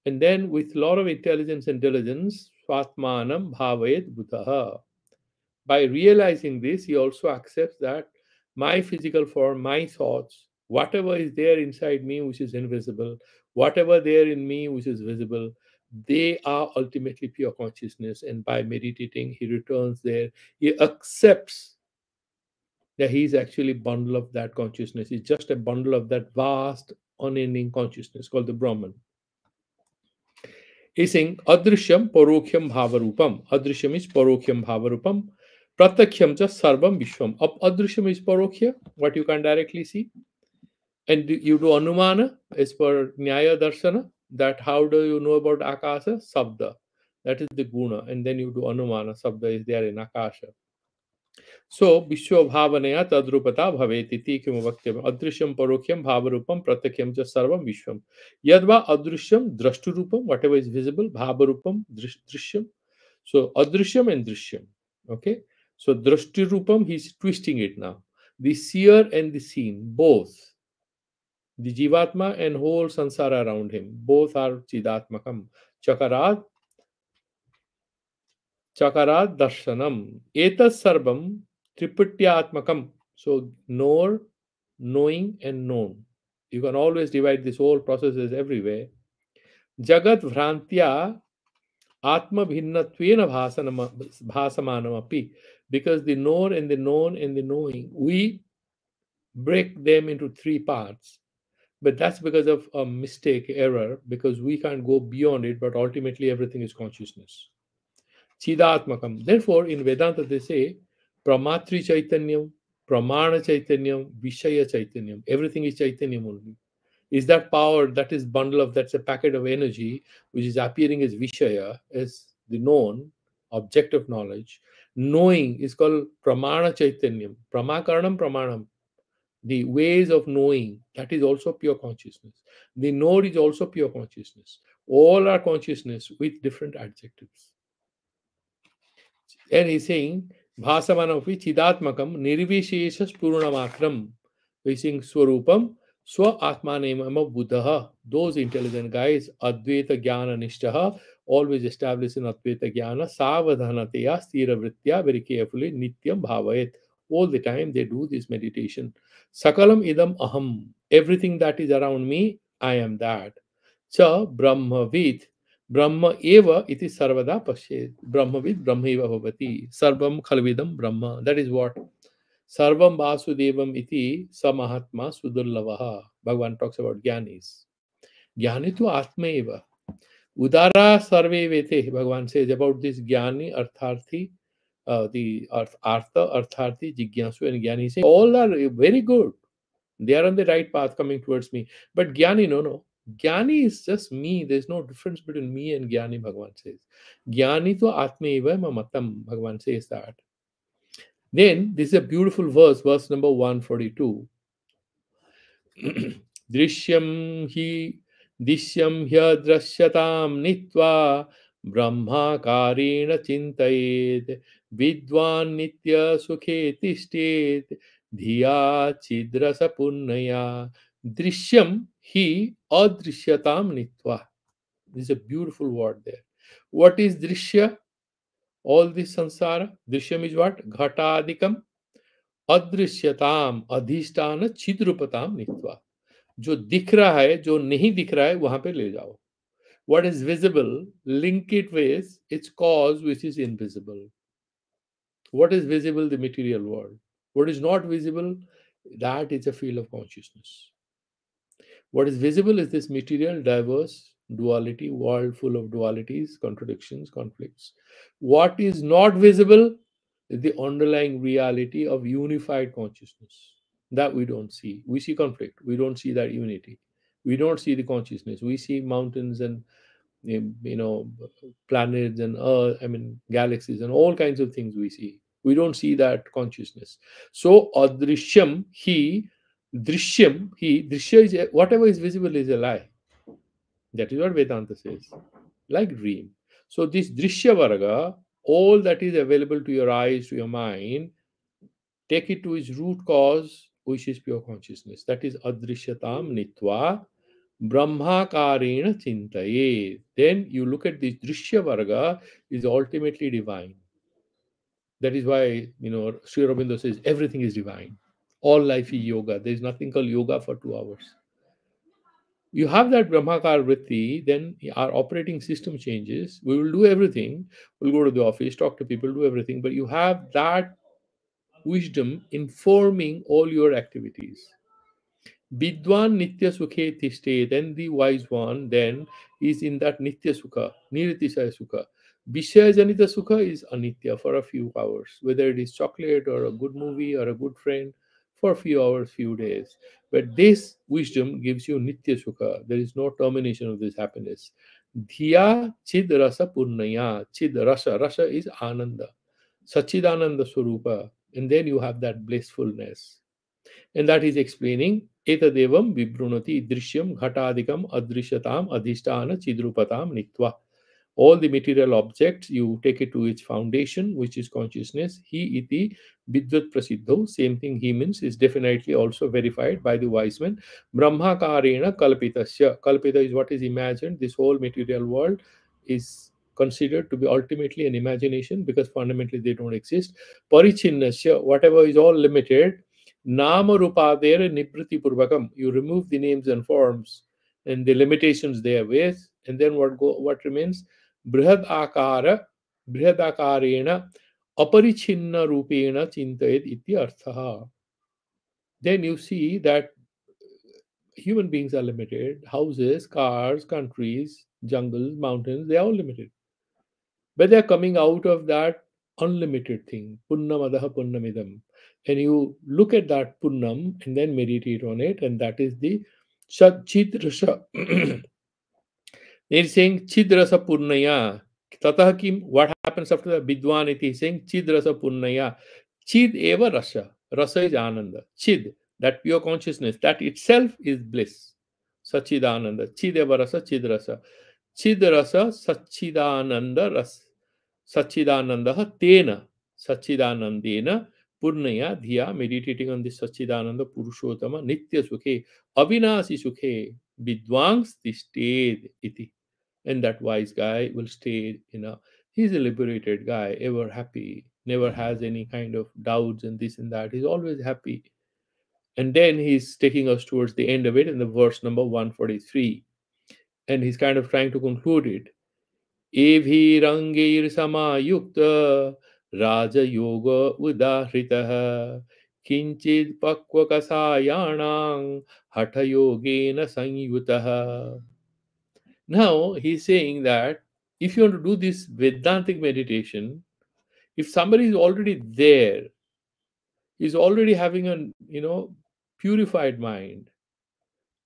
Speaker 1: And then with a lot of intelligence and diligence, swatmanam bhavayet buddha. By realizing this, he also accepts that my physical form, my thoughts, whatever is there inside me which is invisible, whatever there in me which is visible, they are ultimately pure consciousness. And by meditating, he returns there. He accepts that he is actually a bundle of that consciousness. He's just a bundle of that vast, unending consciousness called the Brahman. He's saying Adrishyam Parokhyam Bhavarupam. Adrishyam is Parokhyam Bhavarupam. Pratakhyam cha Sarvam Vishwam. Adrishyam is Parokya, what you can directly see. And you do Anumana as per Nyaya Darshana. That how do you know about Akasha? Sabda. That is the Guna. And then you do Anumana. Sabda is there in Akasha. So, Vishwa Bhavanaya Tadrupata Bhavetiti Kimu Vakyam Adrishyam Parokyam Bhavarupam Pratakyam cha Sarvam Vishwam. Yadva Adrishyam Drashturupam, whatever is visible, Bhavarupam Drishyam. So, Adrishyam and Drishyam. Okay. So, Drashturupam, he's twisting it now. The seer and the seen, both. The Jivatma and whole Sansara around him, both are Chidatmakam. Chakarat darshanam. Etas sarvam triputyatmakam. So, knower, knowing, and known. You can always divide this whole processes everywhere. Jagat vrantya atma bhinnatvena bhasamanamapi. Because the knower and the known and the knowing, we break them into three parts. But that's because of a mistake, error, because we can't go beyond it, but ultimately everything is consciousness. Chidatmakam. Therefore, in Vedanta, they say Pramatri Chaitanyam, Pramana Chaitanyam, Vishaya Chaitanyam. Everything is Chaitanyam only. Is that power, that is bundle of, that's a packet of energy, which is appearing as Vishaya, as the known, object of knowledge. Knowing is called Pramana Chaitanyam. Pramakaranam Pramanam. The ways of knowing, that is also pure consciousness. The node is also pure consciousness. All are consciousness with different adjectives. And he's saying, Bhasamanapi Chidatmakam Nirvishesha Spurnamatram. He's saying Swarupam Swa Atmanema Buddha. Those intelligent guys, Advaita Jnana Nishtaha, always established in Advaita Jnana, Savadhanatya Sthira Vritya, very carefully, Nityam Bhavayet. All the time they do this meditation. Sakalam idam aham. Everything that is around me, I am that. Cha Brahmavid. Brahma eva iti sarvada pashet. Brahmavid Brahmeva bhavati. Sarvam khalvidam Brahma. That is what. Sarvam Vasudevam iti samahatma sudurlavaha. Bhagavan talks about Gyanis. Gyani tu atma eva. Udara sarve vete. Bhagavan says about this Gyani, Artharthi, the Artha, Artharthi, Jigyasu, and Gyani. He says all are very good. They are on the right path coming towards me. But Jnani, no, no. Jnani is just me. There's no difference between me and Jnani, Bhagavan says. Jnani to Atmaiva mamatam, Bhagavan says that. Then this is a beautiful verse, verse number 142. Drishyam hi Dishyam hya drashyatam nitva brahmakarena chintayet vidwan nitya sukhe tishtet dhiya chidrasa punnaya drishyam hi adrishyatam nitva. This is a beautiful word there. What is drishya? All this sansara. Drishyam is what? Ghatadikam adrishyataम अधिष्ठान चिद्रूपताम नित्वा. जो दिख रहा है, जो नहीं दिख रहा है, वहां पे ले जाओ. What is visible, link it with its cause, which is invisible. What is visible? The material world. What is not visible? That is a field of consciousness. What is visible is this material, diverse, duality, world full of dualities, contradictions, conflicts. What is not visible is the underlying reality of unified consciousness. That we don't see. We see conflict. We don't see that unity. We don't see the consciousness. We see mountains and planets and earth, galaxies and all kinds of things we see. We don't see that consciousness. So adrishyam he drishyam he drishya is whatever is visible is a lie. That is what Vedanta says. Like dream. So this drishya varga, all that is available to your eyes, to your mind, take it to its root cause, which is pure consciousness. That is adrishyatam nitva brahmakarena chintaye. Then you look at this drishya varga is ultimately divine. That is why, Sri Aurobindo says everything is divine. All life is yoga. There is nothing called yoga for 2 hours. You have that Brahmakar Vritti, then our operating system changes. We will do everything. We'll go to the office, talk to people, do everything. But you have that wisdom informing all your activities. Vidwan Nitya Sukhe Tishte, then the wise one then is in that Nitya Sukha, Niritisaya Sukha. Vishaya Janita Sukha is Anitya for a few hours, whether it is chocolate or a good movie or a good friend for a few hours, few days. But this wisdom gives you Nitya Sukha. There is no termination of this happiness. Dhiya Chid Rasa Purnaya. Chid Rasa. Rasa is Ananda. Sachidananda Swarupa. And then you have that blissfulness. And that is explaining etadevam vibrunati drishyam ghatadikam adrishyatam adhisthana chidrupatam nitva. All the material objects, you take it to its foundation, which is consciousness. He iti vidvat prasiddho, same thing he means, is definitely also verified by the wise men. Brahmakarena kalpitasya. Kalpita is what is imagined. This whole material world is considered to be ultimately an imagination because fundamentally they don't exist. Parichinnasya, whatever is all limited. Nama rupadera nibriti purvakam. You remove the names and forms and the limitations therewith, and then what remains? Brihad akara, brihad akarena aparichinna rupena chintayet iti arthaha. Then you see that human beings are limited. Houses, cars, countries, jungles, mountains, they are all limited. But they are coming out of that unlimited thing. Punnamadaha punnamidam. And you look at that punnam and then meditate on it, and that is the Chit Rasha. They're saying Chidrasa Purnaya. Tatah kim, what happens after the Vidwan iti? He's saying Chidrasa Purnaya. Chid eva rasa. Rasa is Ananda. Chid, that pure consciousness, that itself is bliss. Sachidananda. Chid eva rasa, Chid rasa. Chid rasa, Sachidananda rasa. Sachidananda tena. Sachidanandena Purnaya Dhiya, meditating on this Sachidananda Purushottama Nitya Sukhe Avinasi Sukhe Vidwangs Tishthed iti. And that wise guy will stay, he's a liberated guy, ever happy, never has any kind of doubts and this and that. He's always happy. And then he's taking us towards the end of it in the verse number 143. And he's kind of trying to conclude it. एभिरङ्गैर् समायुक्त राजयोग उदाहृतः किञ्चित् पक्वकषायाणां हठयोगेन संयुतः. Now he's saying that if you want to do this Vedantic meditation, if somebody is already there, is already having a purified mind.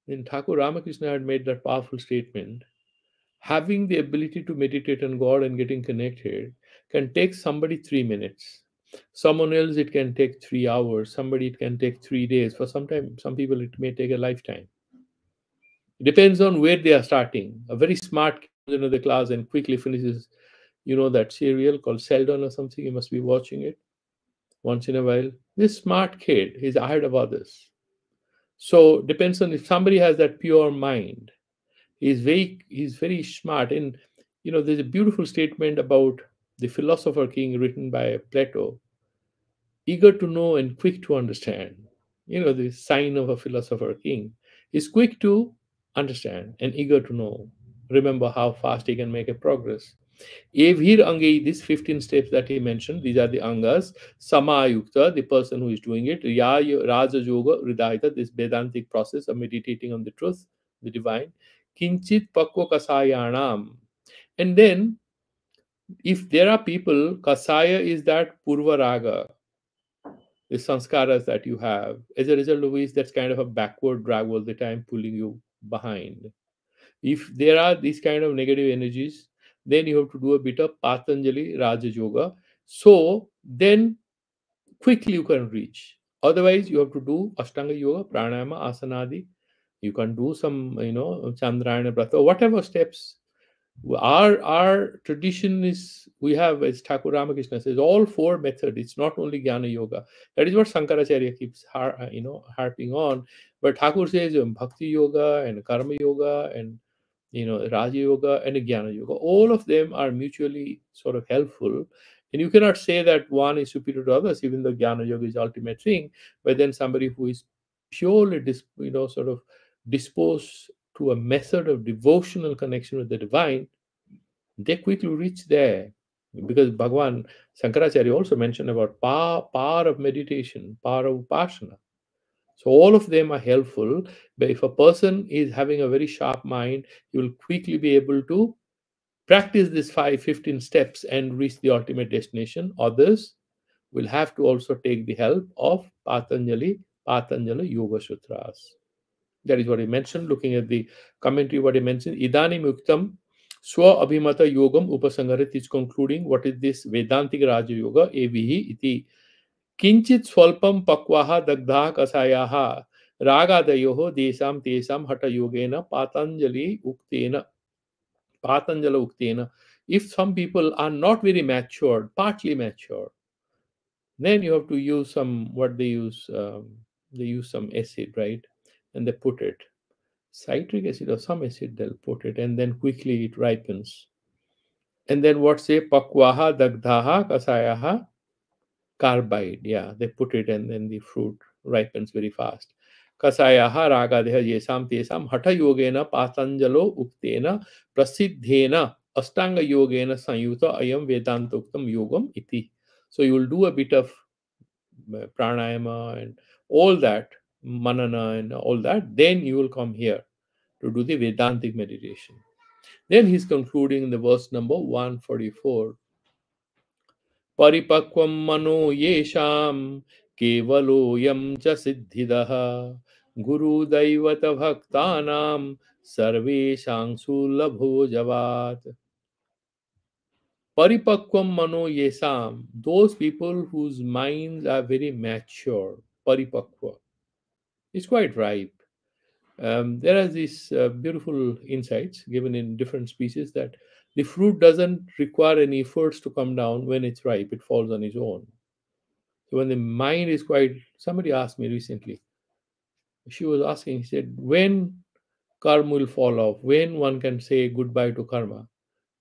Speaker 1: Then Thakur Ramakrishna had made that powerful statement: having the ability to meditate on God and getting connected can take somebody 3 minutes. Someone else it can take 3 hours. Somebody it can take 3 days. For some people it may take a lifetime. It depends on where they are starting. A very smart kid comes into the class and quickly finishes, that serial called Seldon or something. You must be watching it once in a while. This smart kid is ahead of others. So depends on if somebody has that pure mind. He's very smart. And there's a beautiful statement about the philosopher king written by Plato: eager to know and quick to understand. The sign of a philosopher king is quick to understand and eager to know. Remember how fast he can make a progress. Evhir Angi, these 15 steps that he mentioned, these are the Angas. Samayukta, the person who is doing it. Raja Yoga, Hridayata, this Vedantic process of meditating on the truth, the divine. Kinchit Pakwa Kasayanam. And then, if there are people, Kasaya is that Purva Raga, the sanskaras that you have, as a result of which that's kind of a backward drag all the time, pulling you behind. If there are these kind of negative energies, then you have to do a bit of Patanjali Raja Yoga. So then quickly you can reach. Otherwise, you have to do Ashtanga Yoga, Pranayama, Asanadi. You can do some, Chandrayana Pratha, or whatever steps. Our tradition is, we have, as Thakur Ramakrishna says, all four methods. It's not only Jnana Yoga. That is what Shankaracharya keeps harping on. But Thakur says Bhakti Yoga and Karma Yoga and Raja Yoga and Jnana Yoga. All of them are mutually sort of helpful. And you cannot say that one is superior to others, even though Jnana Yoga is the ultimate thing. But then somebody who is purely, sort of disposed to a method of devotional connection with the divine, they quickly reach there. Because Bhagwan Shankaracharya also mentioned about power of meditation, power of upasana. So all of them are helpful. But if a person is having a very sharp mind, he will quickly be able to practice these 15 steps and reach the ultimate destination. Others will have to also take the help of Patanjali Yoga Sutras. That is what he mentioned. Looking at the commentary, what he mentioned, Idani Muktam Swa Abhimata Yogam Upasangarit is concluding what is this Vedantic Raja Yoga, Evihi iti किंचित स्वल्पम पक्वाः दग्धाः कषायाः रागादयोः देशां तेषां हठयोगेन Patanjala उक्तेन. If some people are not very matured, partly matured, then you have to use some, what they use some acid, right? And they put it, citric acid or some acid, they'll put it, and then quickly it ripens. And then what say, pakwaha dagdhaha kasayaha, carbide, yeah, they put it, and then the fruit ripens very fast. Kasayaha ragadeha yesam tesam hatha yogena patanjalo uktena prasiddhena astanga yogena sanyuta ayam vedantoktam yogam iti. So you will do a bit of pranayama and all that, manana and all that, then you will come here to do the Vedantic meditation. Then he's concluding in the verse number 144. परिपक्वं मनो येषां केवलोऽयं च सिद्धिदः गुरुदैवतभक्तानां सर्वेषां सुलभो जवात्. Paripakvam mano yesam, those people whose minds are very mature, paripakva, is quite ripe. There are these beautiful insights given in different species that the fruit doesn't require any efforts to come down when it's ripe, it falls on its own. So when the mind is quite, somebody asked me recently, she was asking, she said, when karma will fall off, when one can say goodbye to karma.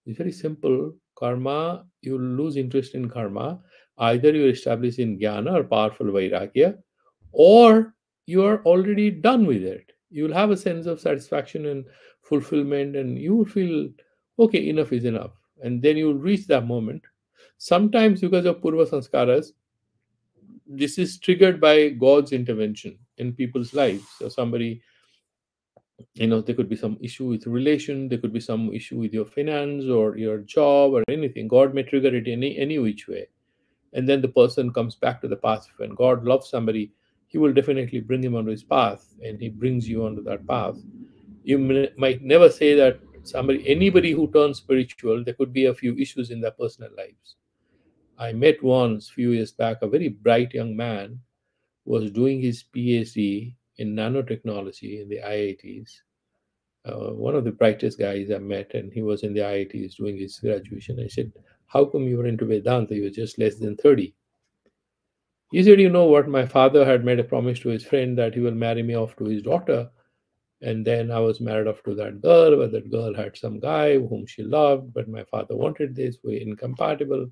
Speaker 1: It's very simple. Karma, you lose interest in karma. Either you establish in jnana or powerful vairagya, or you are already done with it. You will have a sense of satisfaction and fulfillment, and you will feel, okay, enough is enough. And then you will reach that moment. Sometimes, because of purva sanskaras, this is triggered by God's intervention in people's lives. So somebody, there could be some issue with relation, there could be some issue with your finance or your job or anything. God may trigger it any which way. And then the person comes back to the path. When God loves somebody, he will definitely bring him onto his path, and he brings you onto that path. You might never say that anybody who turns spiritual, there could be a few issues in their personal lives. I met once, few years back, a very bright young man who was doing his PhD in nanotechnology in the IITs. One of the brightest guys I met, and he was in the IITs doing his graduation. I said, "How come you were into Vedanta? You were just less than 30." He said, "You know what? My father had made a promise to his friend that he will marry me off to his daughter. And then I was married off to that girl, but that girl had some guy whom she loved, but my father wanted this, we're incompatible.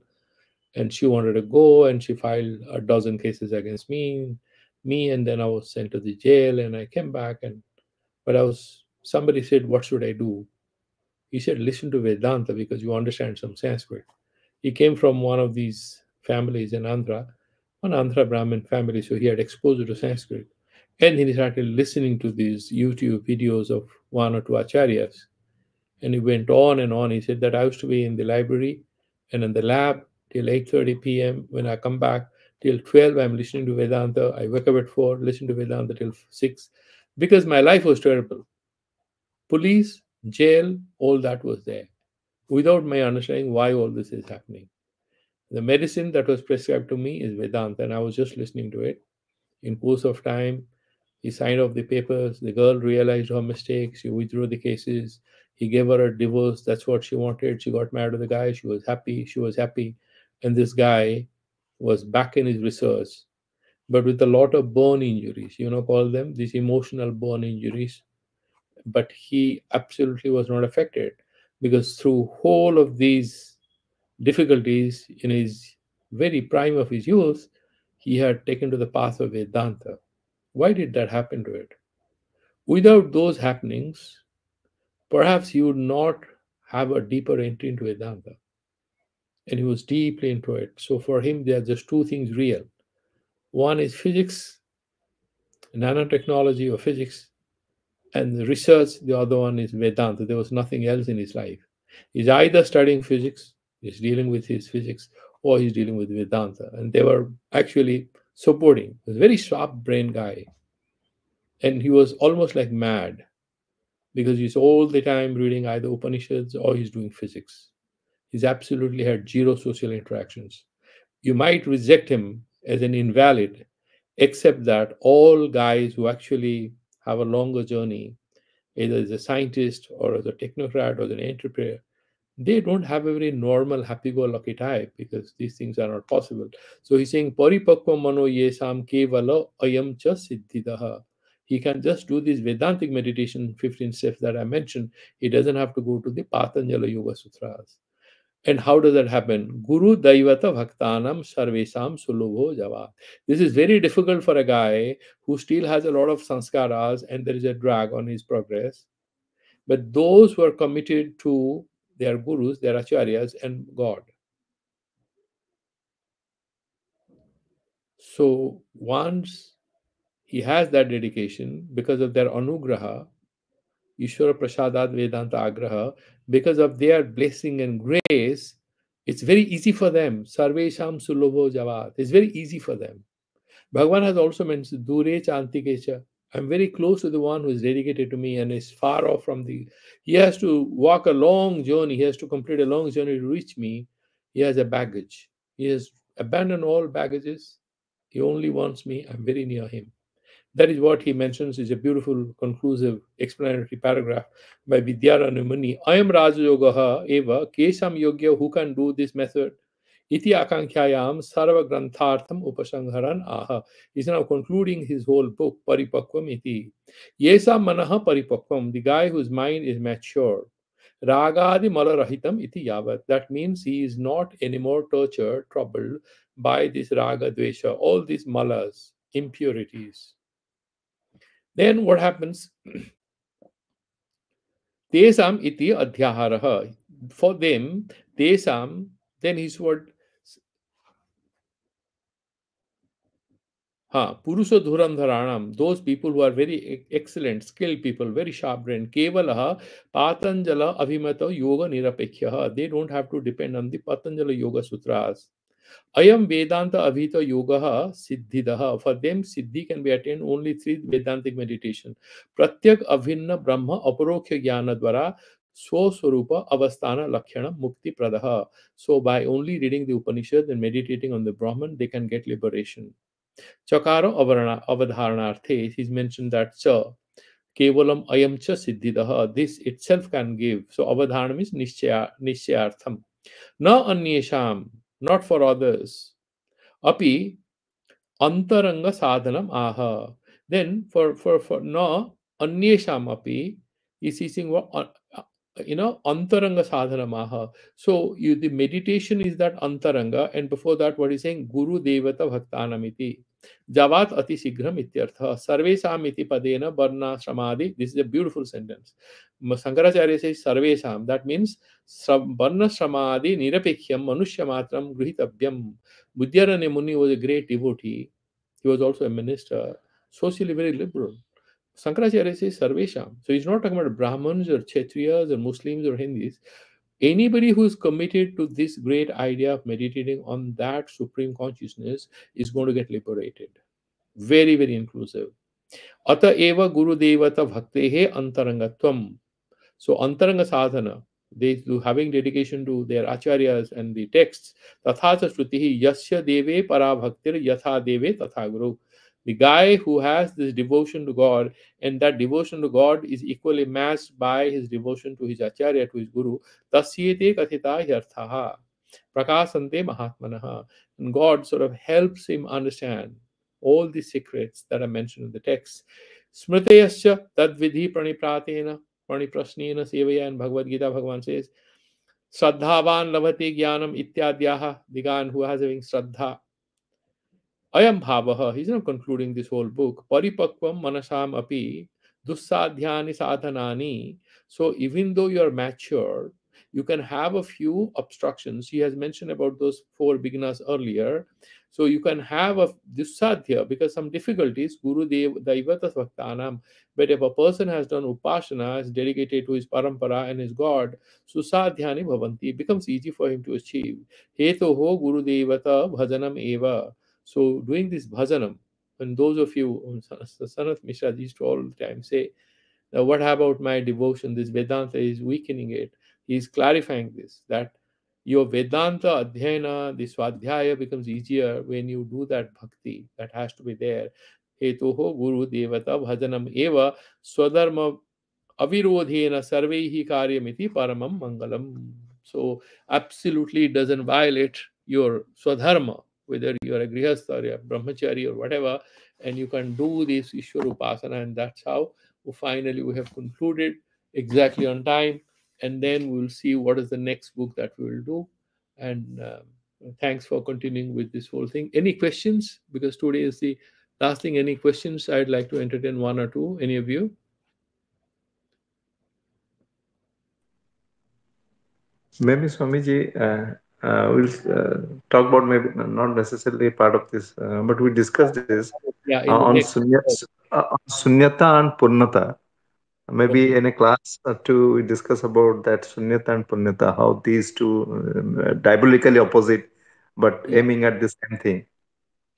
Speaker 1: And she wanted to go, and she filed a dozen cases against me, and then I was sent to the jail, and I came back, and but somebody said, what should I do? He said, listen to Vedanta because you understand some Sanskrit. He came from one of these families in Andhra, an Andhra Brahmin family, so he had exposure to Sanskrit. And he started listening to these YouTube videos of one or two acharyas. And he went on and on. He said that I used to be in the library and in the lab till 8:30 p.m. When I come back till 12, I'm listening to Vedanta. I wake up at 4, listen to Vedanta till 6, because my life was terrible. Police, jail, all that was there, without my understanding why all this is happening. The medicine that was prescribed to me is Vedanta, and I was just listening to it. In course of time, he signed off the papers. The girl realized her mistakes. She withdrew the cases. He gave her a divorce. That's what she wanted. She got married to the guy. She was happy. She was happy. And this guy was back in his research, but with a lot of burn injuries, call them these emotional burn injuries. But he absolutely was not affected, because through whole of these difficulties in his very prime of his youth, he had taken to the path of Vedanta. Why did that happen to it? Without those happenings, perhaps he would not have a deeper entry into Vedanta. And he was deeply into it. So for him, there are just two things real. One is physics, nanotechnology or physics, and the research. The other one is Vedanta. There was nothing else in his life. He's either studying physics, he's dealing with his physics, or he's dealing with Vedanta. And they were actually supporting. He was a very sharp brain guy. And he was almost like mad, because he's all the time reading either Upanishads or he's doing physics. He's absolutely had zero social interactions. You might reject him as an invalid, except that all guys who actually have a longer journey, either as a scientist or as a technocrat or as an entrepreneur, they don't have a very normal, happy-go-lucky type, because these things are not possible. So he's saying, Paripakva mano yesam kevala ayam cha siddhidaha. He can just do this Vedantic meditation, 15 steps that I mentioned. He doesn't have to go to the Patanjala Yoga Sutras. And how does that happen? Guru Daivata Bhaktanam Sarvesam Sulubho Java. This is very difficult for a guy who still has a lot of sanskaras and there is a drag on his progress. But those who are committed to their gurus, their acharyas, and God. So once he has that dedication, because of their anugraha, Ishwara Prasadat Vedanta Agraha, because of their blessing and grace, it's very easy for them. Sarvesham Sulabho Javat. It's very easy for them. Bhagavan has also mentioned Dure Chantikecha. I'm very close to the one who is dedicated to me and is far off from the. He has to walk a long journey. He has to complete a long journey to reach me. He has a baggage. He has abandoned all baggages. He only wants me. I'm very near him. That is what he mentions is a beautiful, conclusive, explanatory paragraph by Vidvyaranya Muni. I am Rajayogaha eva kesam yogya, who can do this method. Iti akankyayam sarva granthartham upasangharan aha. He's now concluding his whole book, Paripakvam iti. Yesa manaha paripakvam, the guy whose mind is mature. Ragadi malarahitam iti yavat. That means he is not anymore tortured, troubled by this raga dvesha, all these malas, impurities. Then what happens? Tesam iti adhyaharaha. For them, tesam, then his word, Purusha Dhurandharanam, those people who are very excellent, skilled people, very sharp brain, Kevalaha, Patanjala Abhimata Yoga Nirapekyaha. They don't have to depend on the Patanjala Yoga Sutras. Ayam Vedanta Avhita Yogaha Siddhidaha. For them, Siddhi can be attained only through Vedantic meditation. Pratyak Avinna Brahma Aparoksha Jnana Dvara Swaswarupa Avasthana Lakshana Mukti Pradaha. So, by only reading the Upanishad and meditating on the Brahman, they can get liberation. Chakara Avadharanarthe, he's mentioned that Cha. Kevalam ayam cha siddhidaha. This itself can give. So avadhana means nishchayartham. Na anyesham, not for others. Api antaranga sadhanam aha. Then for na anyesham api is teaching what antaranga sadhanam aha. So the meditation is that antaranga, and before that what is saying guru devata bhaktanamiti. Javat ati sigram ityartha. Sarvesam iti padena varna samadhi. This is a beautiful sentence. Sankaracharya says sarvesam. That means varna samadhi nirapekhyam manushya matram grihitavyam. Vidvyaranya Muni was a great devotee. He was also a minister, socially very liberal. Sankaracharya says Sarvesham. So he's not talking about Brahmins or Kshatriyas or Muslims or Hindus. Anybody who is committed to this great idea of meditating on that supreme consciousness is going to get liberated. Very, very inclusive. Ata eva guru devata bhaktehe antarangatvam. So antaranga sadhana, they do having dedication to their acharyas and the texts. Tatha shrutihi yasya deve parabhaktir yatha deve tatha guru. The guy who has this devotion to God, and that devotion to God is equally matched by his devotion to his acharya, to his guru. Tasyete kathita yarthaha prakasante mahatmanaha. And God sort of helps him understand all the secrets that are mentioned in the text. Smritayasya tadvidhi pranipratena Prasnena Sevaya, and Bhagavad Gita, Bhagavan says, Shraddhavan Lavati Jnanam Ityadyaha, the guy who has having Shraddha. Ayam Bhavaha, he's not concluding this whole book. Paripakvam Manasam Api, Dussadhyani Sadhanani. So even though you're mature, you can have a few obstructions. He has mentioned about those four beginners earlier. So you can have a Dussadhya because some difficulties, Guru Daivata Bhaktanam. But if a person has done Upasana, is dedicated to his Parampara and his God, Susadhyani Bhavanti, it becomes easy for him to achieve. Hetoho Guru Devata Bhajanam Eva. So doing this bhajanam, and those of you, Sanat Mishra used to all the time say, now what about my devotion? This Vedanta is weakening it. He is clarifying this, that your Vedanta Adhyayana, the Swadhyaya becomes easier when you do that bhakti. That has to be there. Hetoho Guru Devata Bhajanam Eva Swadharma avirodhena sarvaihi karyamiti paramam mangalam. So absolutely it doesn't violate your swadharma, whether you are a grihastha or a brahmachari or whatever, and you can do this Ishwar Upasana, and that's how finally we have concluded exactly on time, and then we'll see what is the next book that we will do. And thanks for continuing with this whole thing. Any questions? Because today is the last thing. Any questions? I'd like to entertain one or two. Any of you?
Speaker 2: Maybe Swamiji, we'll talk about maybe not necessarily part of this, but we discussed this
Speaker 1: Yeah, in the
Speaker 2: on
Speaker 1: next.
Speaker 2: sunyata and purnata. Maybe
Speaker 1: Okay.
Speaker 2: in a class or two, we discuss about that sunyata and punyata, how these two diabolically opposite, but
Speaker 1: Yeah,
Speaker 2: aiming at the same thing.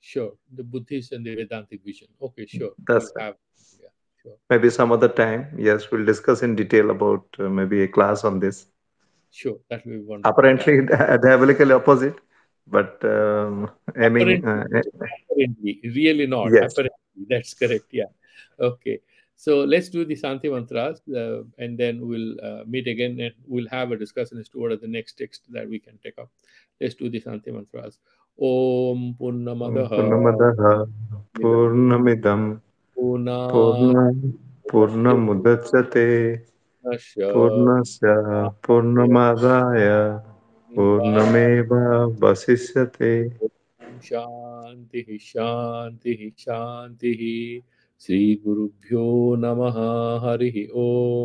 Speaker 1: sure. The Buddhist and the Vedantic vision. Okay, sure. We'll
Speaker 2: That's
Speaker 1: have. Yeah, sure.
Speaker 2: maybe some other time. Yes, we'll discuss in detail about maybe a class on this.
Speaker 1: Sure. That will be wonderful. Yeah.
Speaker 2: Apparently, diabolically opposite, but aiming.
Speaker 1: Apparently, apparently, really not.
Speaker 2: Yes.
Speaker 1: Apparently, that's correct. Yeah. Okay. So let's do the Santi mantras, and then we'll meet again, and we'll have a discussion as to what are the next text that we can take up. Let's do the Santi mantras. Om Purnamadaha
Speaker 2: Purnamadaha
Speaker 1: Midam
Speaker 2: Purnamidam
Speaker 1: Puna
Speaker 2: Purna Purnamudachyate
Speaker 1: Nasya
Speaker 2: Purnasya Purnamadaya Purnameva Vasishyate.
Speaker 1: शांति शांति शांति श्री गुरुभ्यो नमः हरि ओम